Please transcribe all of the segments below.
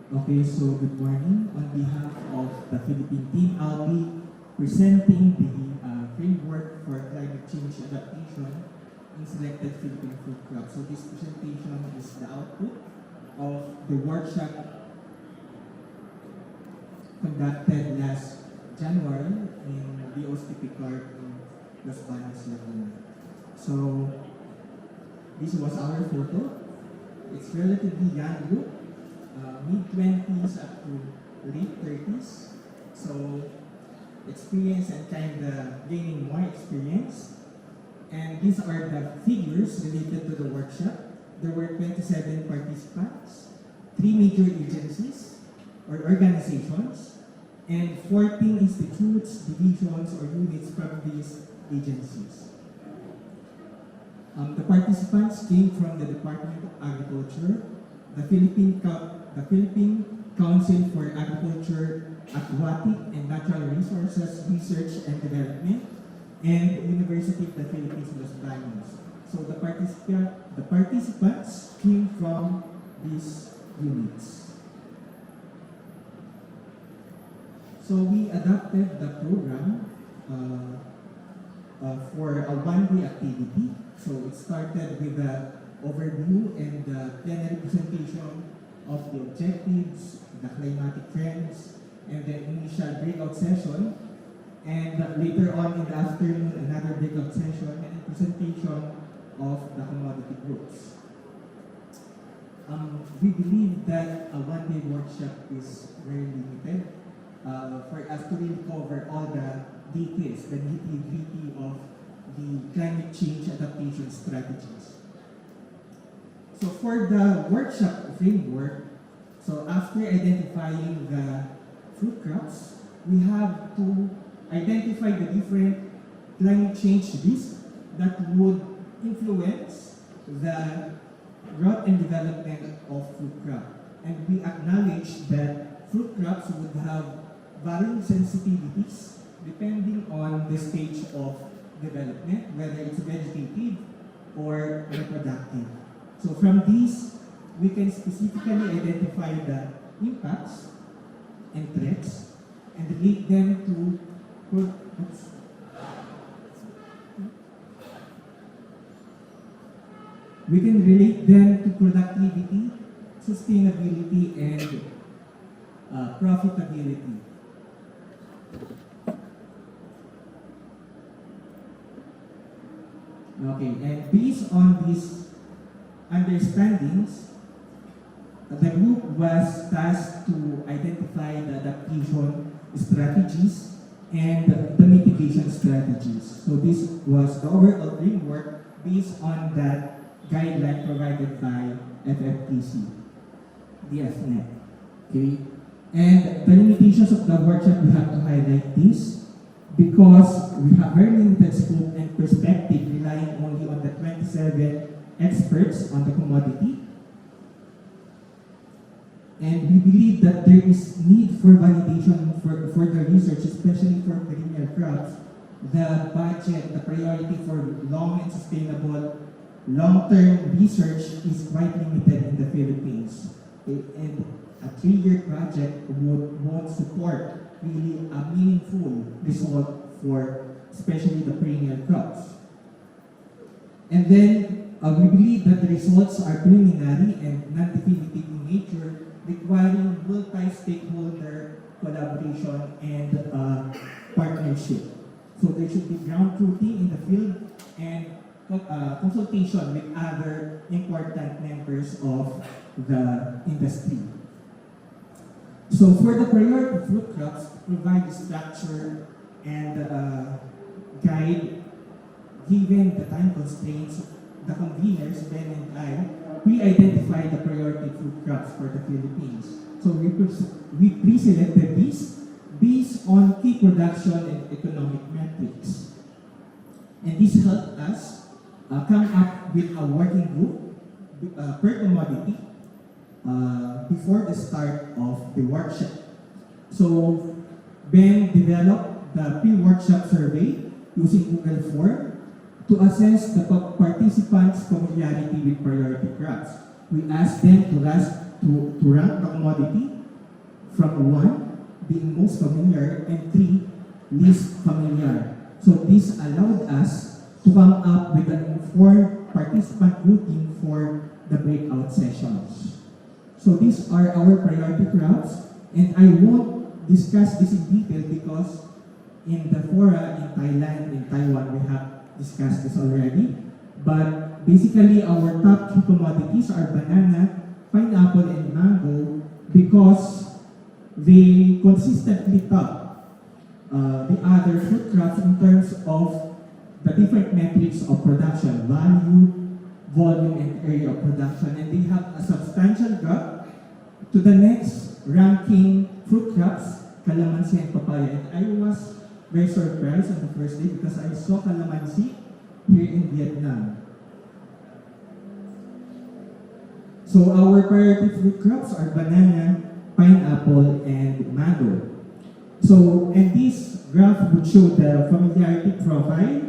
Okay, so good morning. On behalf of the Philippine team, I'll be presenting the framework for climate change adaptation in selected Philippine food crops. So this presentation is the output of the workshop conducted last January in the OSTP Clark in Las Banas, Laguna. So this was our photo. It's relatively young group, mid-20s up to late 30s. So experience and kind of gaining more experience. And these are the figures related to the workshop. There were 27 participants, 3 major agencies or organizations, and 14 institutes, divisions, or units from these agencies. The participants came from the Department of Agriculture, the Philippine Council for Agriculture, Aquatic and Natural Resources Research and Development, and University of the Philippines, Las Baños. So the participants came from these units. So we adopted the program for a one-day activity. So it started with the overview and the plenary presentation of the objectives, the climatic trends, and the initial breakout session. And later on in the afternoon, another breakout session and presentation of the commodity groups. We believe that a one-day workshop is very limited for us to really cover all the details, the nitty-gritty of the climate change adaptation strategies. So for the workshop framework, so after identifying the food crops, we have to identify the different climate change risks that would influence the growth and development of food crop. And we acknowledge that fruit crops would have varying sensitivities depending on the stage of development, whether it's vegetative or reproductive. So from these, we can specifically identify the impacts and threats and relate them to we can relate them to productivity, sustainability, and profitability. Okay, and based on these understandings, the group was tasked to identify the adaptation strategies and the mitigation strategies. So this was the overall framework based on that guideline provided by FFPC, DFNet. Okay, and the limitations of the workshop, we have to highlight this because we have very limited scope and perspective, relying only on the 27 experts on the commodity. And we believe that there is need for validation for the research, especially for perennial crops. The budget, the priority for long and sustainable long-term research is quite limited in the Philippines. And a 3-year project won't support really a meaningful result for especially the perennial crops. And then we believe that the results are preliminary and non-definitive in nature, requiring multi-stakeholder collaboration and partnership. So there should be ground truthing in the field and consultation with other important members of the industry. So for the priority fruit crops, provide structure and guide, given the time constraints, the conveners, Ben and I, we identified the priority fruit crops for the Philippines. So we pre-selected these based on key production and economic metrics. And this helped us come up with a working group per commodity before the start of the workshop. So Ben developed the pre-workshop survey using Google Form to assess the participants' familiarity with priority crops. We asked them to rank the commodity from 1 being most familiar and 3 least familiar. So this allowed us to come up with an informed participant routine for the breakout sessions. So these are our priority crafts, and I won't discuss this in detail because in the fora in Thailand, in Taiwan, we have discussed this already. But basically, our top 3 commodities are banana, pineapple, and mango because they consistently top the other fruit crops in terms of the different metrics of production, value, volume, and area of production. And they have a substantial gap to the next ranking fruit crops, calamansi and papaya. And I was very surprised on the first day because I saw calamansi here in Vietnam. So our priority fruit crops are banana, pineapple, and mango. So, and this graph would show the familiarity profile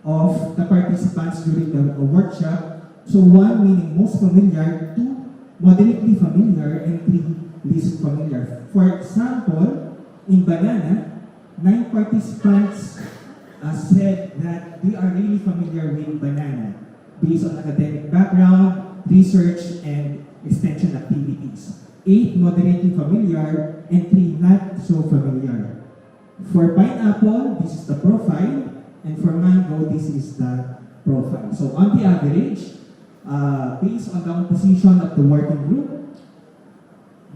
of the participants during the workshop. So 1 meaning most familiar, 2 moderately familiar, and 3 least familiar. For example, in banana, 9 participants said that they are really familiar with banana based on academic background, research, and extension activities. 8 moderately familiar, and 3 not so familiar. For pineapple, this is the profile, and for mango, this is the profile. So on the average, based on the composition of the working group,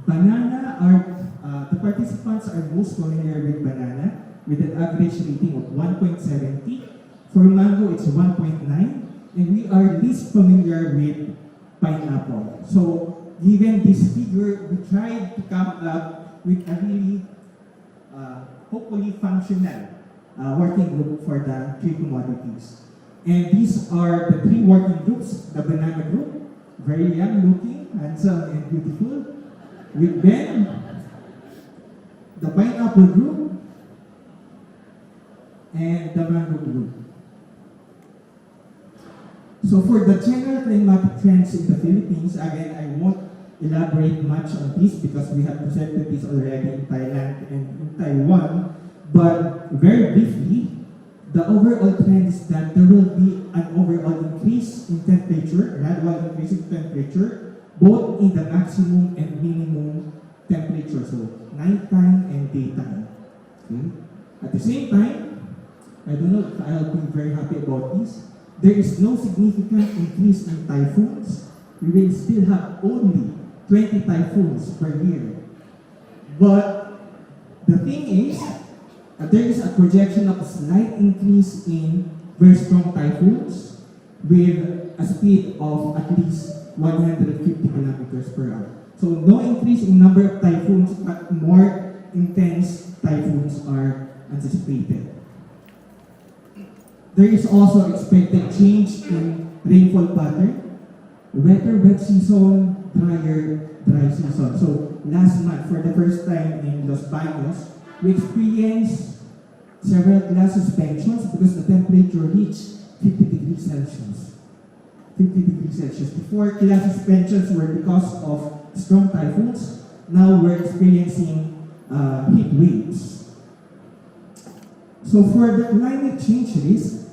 banana are the participants are most familiar with banana with an average rating of 1.70. For mango, it's 1.9. And we are least familiar with pineapple. So given this figure, we tried to come up with a really hopefully functional working group for the 3 commodities. And these are the 3 working groups. The banana group, very young looking, handsome and beautiful, with Ben. The pineapple group, and the mango group. So for the general climatic trends in the Philippines, again, I won't elaborate much on this because we have presented this already in Thailand and in Taiwan. But very briefly, the overall trend is that there will be an overall increase in temperature, gradual increase in temperature, both in the maximum and minimum temperature, so nighttime and daytime. Okay? At the same time, I don't know if I'll be very happy about this. There is no significant increase in typhoons. We will still have only 20 typhoons per year. But the thing is, there is a projection of a slight increase in very strong typhoons with a speed of at least 150 kilometers per hour. So no increase in number of typhoons, but more intense typhoons are anticipated. There is also expected change in rainfall pattern, wetter wet season, drier dry season. So last month, for the first time in Los Baños, we experienced several class suspensions because the temperature reached 50 degrees Celsius. 50 degrees Celsius. Before, class suspensions were because of strong typhoons. Now we're experiencing heat waves. So for the climate change risk,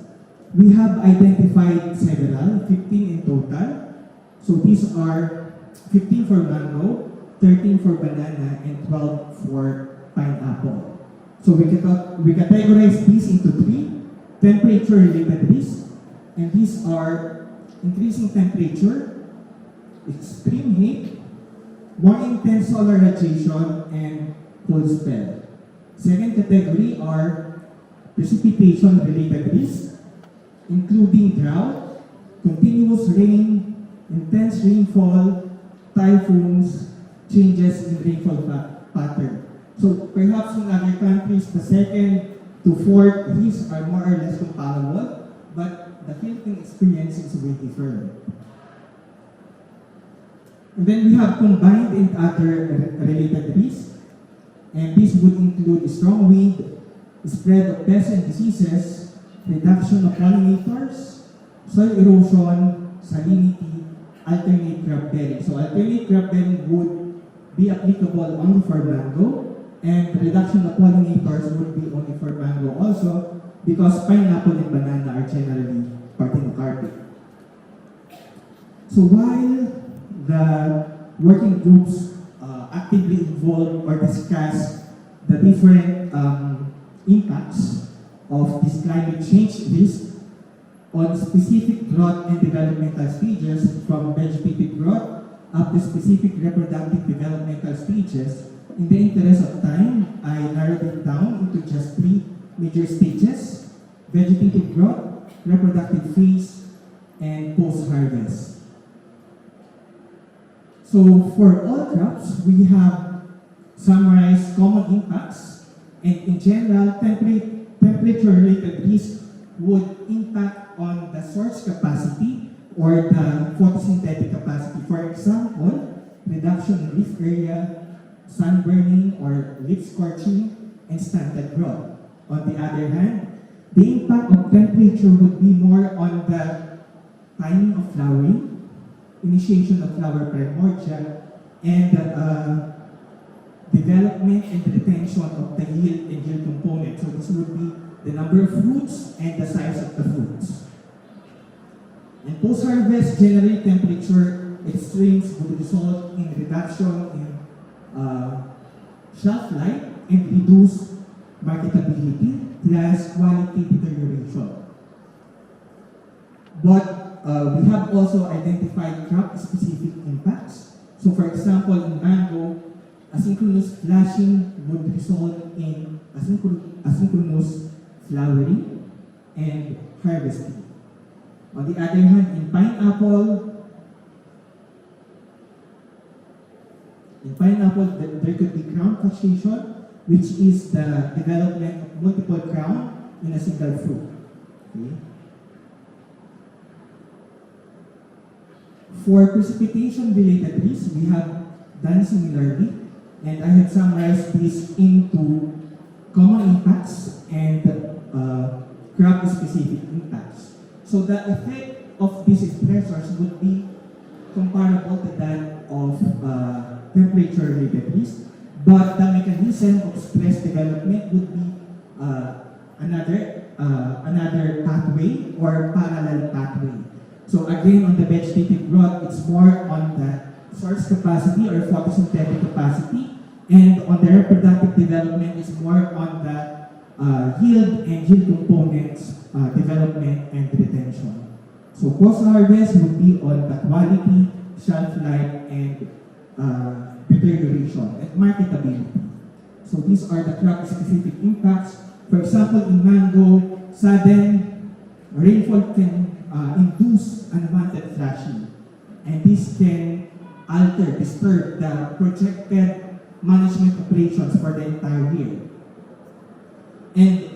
we have identified several, 15 in total. So these are 15 for mango, 13 for banana, and 12 for pineapple. So we categorize these into 3 temperature-related risks, and these are increasing temperature, extreme heat, more intense solar radiation, and cold spell. Second category are precipitation-related risks, including drought, continuous rain, intense rainfall, typhoons, changes in rainfall pattern. So perhaps in other countries, the second to fourth risks are more or less comparable, but the Philippine experience is way different. And then we have combined and other related risks, and this would include strong wind, spread of pests and diseases, reduction of pollinators, soil erosion, salinity, alternate crop bearing. So alternate crop bearing would be applicable only for mango, and the reduction of pollinators would be only for mango also, because pineapple and banana are generally parthenocarpic. So while the working groups actively involve or discuss the different impacts of this climate change risk on specific growth and developmental stages, from vegetative growth up to specific reproductive developmental stages, in the interest of time, I narrowed it down into just 3 major stages: vegetative growth, reproductive phase, and post-harvest. So for all crops, we have summarized common impacts, and in general, temperature-related risk would impact on the source capacity or the photosynthetic capacity. For example, reduction in leaf area, sunburning or leaf scorching, and stunted growth. On the other hand, the impact of temperature would be more on the timing of flowering, initiation of flower primordia, and development and retention of the yield and yield component. So this would be the number of fruits and the size of the fruits. In post-harvest, generally temperature extremes would result in reduction in shelf life and reduce marketability plus quality deterioration. But we have also identified crop-specific impacts. So for example, in mango, asynchronous flashing would result in asynchronous flowering and harvesting. On the other hand, in pineapple, there could be crown fixation, which is the development of multiple crown in a single fruit. Okay. For precipitation-related risks, we have done similarly, and I have summarized this into common impacts and crop-specific impacts. So the effect of these stressors would be comparable to that of temperature-related risk, but the mechanism of stress development would be another pathway or parallel pathway. So again, on the vegetative growth, it's more on the source capacity or photosynthetic capacity, and on the reproductive development, it's more on the yield and yield components, development and retention. So post-harvest would be on the quality, shelf life, and deterioration and marketability. So these are the crop-specific impacts. For example, in mango, sudden rainfall can induce unwanted flashing, and this can disturb the projected management operations for the entire year. And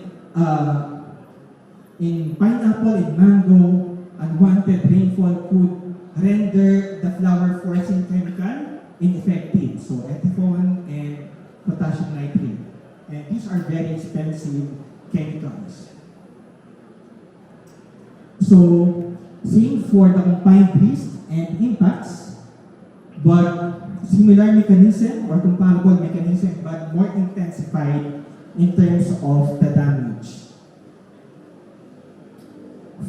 in pineapple and mango, unwanted rainfall could render the flower forcing chemical ineffective, so ethanol and potassium nitrate. And these are very expensive chemicals. So, same for the combined risks and impacts, but similar mechanism or comparable mechanism, but more intensified in terms of the damage.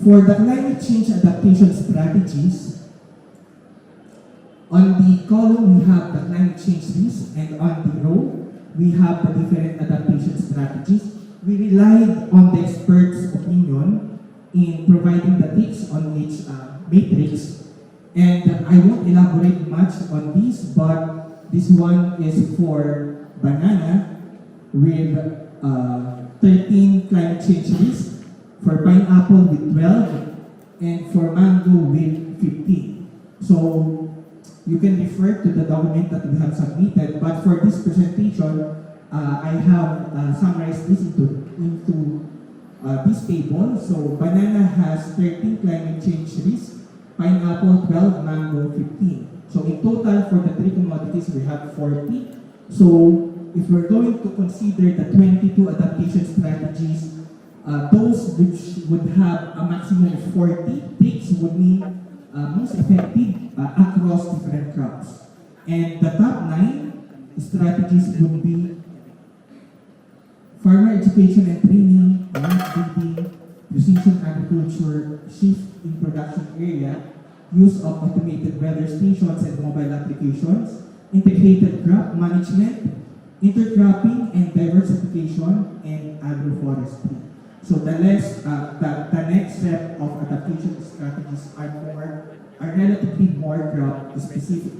For the climate change adaptation strategies, on the column we have the climate change risk, and on the row we have the different adaptation strategies. We relied on the experts' opinion in providing the ticks on each matrix, and I won't elaborate much on this, but this one is for banana with 13 climate change risks, for pineapple with 12, and for mango with 15. So you can refer to the document that we have submitted, but for this presentation, I have summarized this into this table. So banana has 13 climate change risks, pineapple 12, mango 15. So in total for the 3 commodities we have 40. So if we're going to consider the 22 adaptation strategies, those which would have a maximum of 40 ticks would mean most effective across different crops. And the top 9 strategies would be farmer education and training, land building, precision agriculture, shift in production area, use of automated weather stations and mobile applications, integrated crop management, intercropping and diversification, and agroforestry. So the next step of adaptation strategies are relatively more crop specific.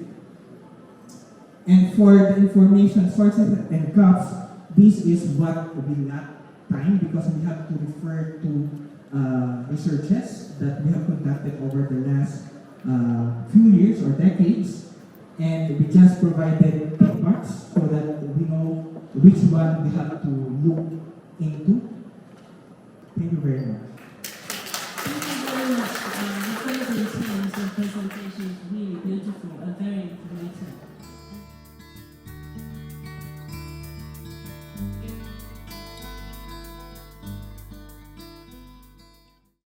And for the information sources and crops, this is what we lack time because we have to refer to researches that we have conducted over the last few years or decades, and we just provided parts so that we know which one we have to look into. Thank you very much. Thank you very much. The Philippines team's presentation is really